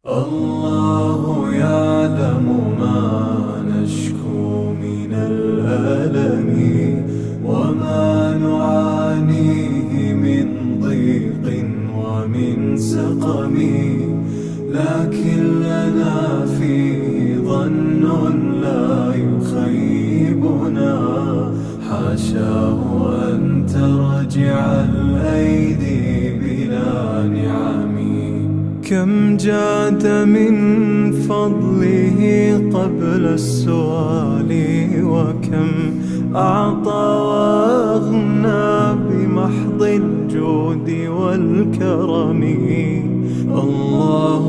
الله يعلم ما نشكو من الألم وما نعانيه من ضيق ومن سقم، لكن لنا فيه ظن لا يخيبنا، حاشاه أن ترجع الأيدي بلا نعم. كم جاد من فضله قبل السؤال، وكم أعطى وأغنى بمحض الجود والكرم. الله